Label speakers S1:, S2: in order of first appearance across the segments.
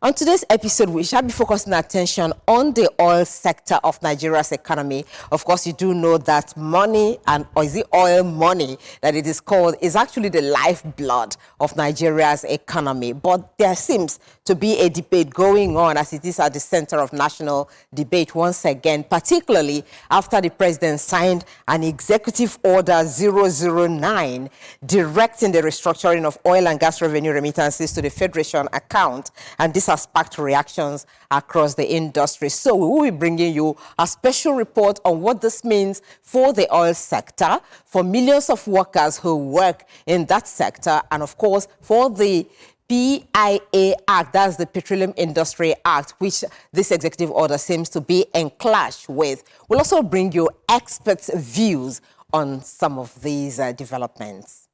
S1: On today's episode, we shall be focusing attention on the oil sector of Nigeria's economy. Of course, you do know that money, or is it oil money that it is called, is actually the lifeblood of Nigeria's economy. But there seems to be a debate going on, as it is at the center of national debate once again, particularly after the president signed an executive order 009 directing the restructuring of oil and gas revenue remittances to the Federation account. And this has sparked reactions across the industry. So we will be bringing you a special report on what this means for the oil sector, for millions of workers who work in that sector, and of course for the PIA Act, that's the Petroleum Industry Act, which this executive order seems to be in clash with. We'll also bring you experts' views on some of these developments.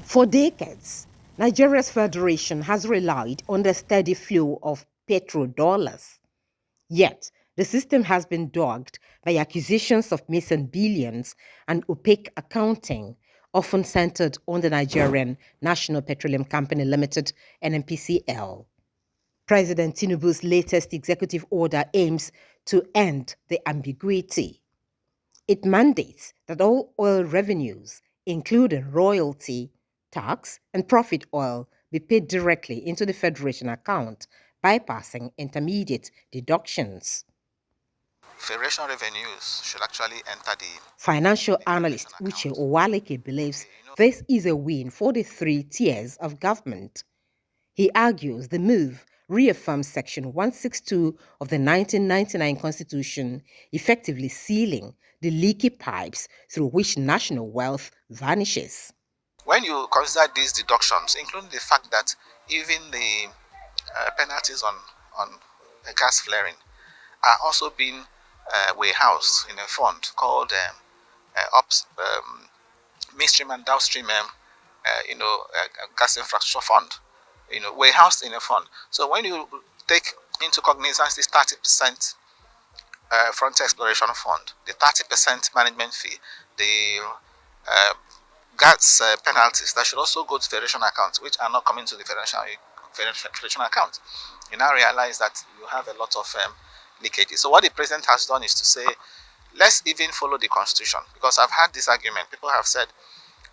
S1: For decades, Nigeria's federation has relied on the steady flow of petrodollars. Yet, the system has been dogged by accusations of missing billions and opaque accounting, often centered on the Nigerian National Petroleum Company Limited, NNPCL. President Tinubu's latest executive order aims to end the ambiguity. It mandates that all oil revenues, including royalty, tax, and profit oil, be paid directly into the Federation account, bypassing intermediate deductions.
S2: Federation revenues should actually enter the...
S1: Financial analyst Uche Uwaleke believes this is a win for the three tiers of government. He argues the move reaffirms Section 162 of the 1999 Constitution, effectively sealing the leaky pipes through which national wealth vanishes.
S2: When you consider these deductions, including the fact that even the penalties on gas flaring are also being warehoused in a fund called midstream and downstream, gas infrastructure fund, warehoused in a fund. So when you take into cognizance this 30% frontier exploration fund, the 30% management fee, the gas penalties that should also go to Federation accounts, which are not coming to the Federation account, you now realize that you have a lot of leakages. So what the president has done is to say, let's even follow the constitution, because I've had this argument. People have said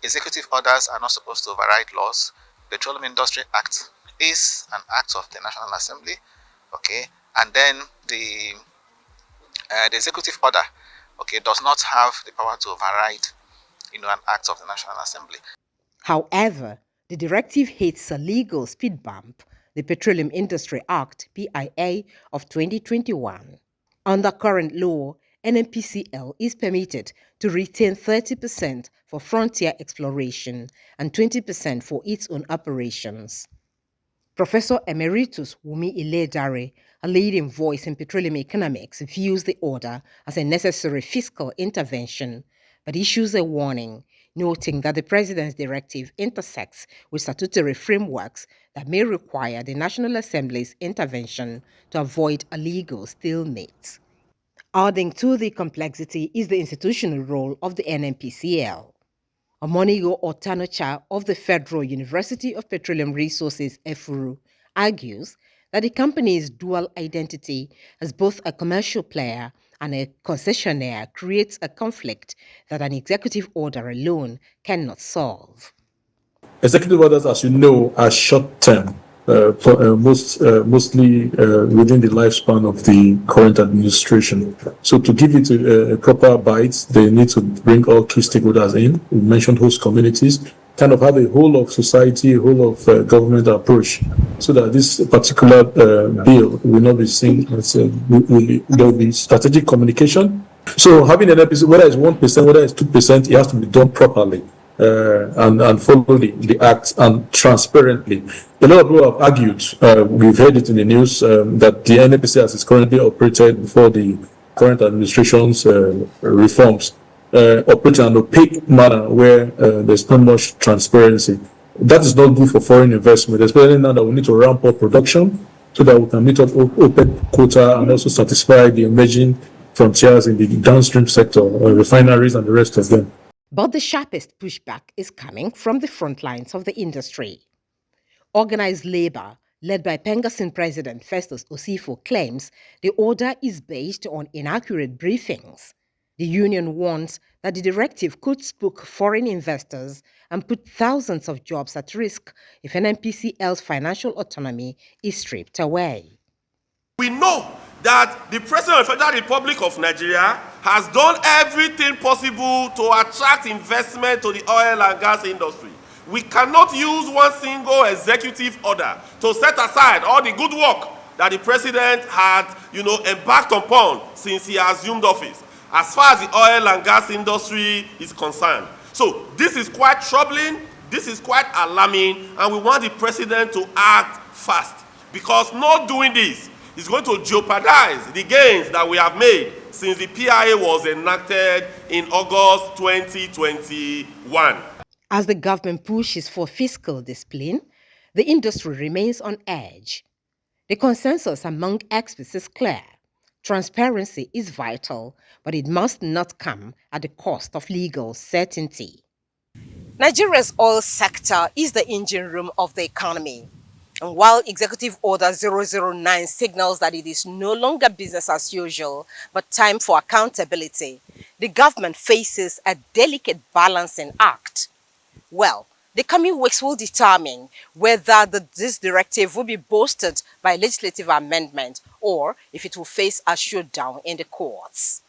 S2: executive orders are not supposed to override laws. Petroleum Industry Act is an act of the National Assembly, okay, and then the executive order, okay, does not have the power to override an act of the National Assembly.
S1: However, the directive hits a legal speed bump, the Petroleum Industry Act, PIA, of 2021. Under current law, NNPCL is permitted to retain 30% for frontier exploration and 20% for its own operations. Professor Emeritus Wumi Iledare, a leading voice in petroleum economics, views the order as a necessary fiscal intervention, but issues a warning, noting that the president's directive intersects with statutory frameworks that may require the National Assembly's intervention to avoid a legal stalemate. Adding to the complexity is the institutional role of the NNPCL. Omonigo Otanocha of the Federal University of Petroleum Resources, EFURU, argues that the company's dual identity as both a commercial player and a concessionaire creates a conflict that an executive order alone cannot solve.
S3: Executive orders, as you know, are short-term, mostly within the lifespan of the current administration. So to give it a proper bite, they need to bring all key stakeholders in. We mentioned host communities, kind of have a whole of society, a whole of government approach, so that this particular bill will not be seen as there will be strategic communication. So having an episode, whether it's 1%, whether it's 2%, it has to be done properly and follow the act and transparently. A lot of people have argued, we've heard it in the news, that the NNPCL as it's currently operated before the current administration's reforms, operate in an opaque manner where there's not much transparency. That is not good for foreign investment, especially now that we need to ramp up production so that we can meet up OPEC quota and also satisfy the emerging frontiers in the downstream sector, refineries and the rest of them.
S1: But the sharpest pushback is coming from the front lines of the industry. Organized labor, led by Pengasin President Festus Osifo, claims the order is based on inaccurate briefings. The union warns that the directive could spook foreign investors and put thousands of jobs at risk if NNPCL's financial autonomy is stripped away.
S4: We know that the President of the Federal Republic of Nigeria has done everything possible to attract investment to the oil and gas industry. We cannot use one single executive order to set aside all the good work that the President had, embarked upon since he assumed office, as far as the oil and gas industry is concerned. So this is quite troubling, this is quite alarming, and we want the President to act fast, because not doing this is going to jeopardize the gains that we have made since the PIA was enacted in August 2021.
S1: As the government pushes for fiscal discipline, the industry remains on edge. The consensus among experts is clear. Transparency is vital, but it must not come at the cost of legal certainty. Nigeria's oil sector is the engine room of the economy. And while Executive Order 009 signals that it is no longer business as usual, but time for accountability, the government faces a delicate balancing act. Well, the coming weeks will determine whether this directive will be bolstered by legislative amendment or if it will face a showdown in the courts.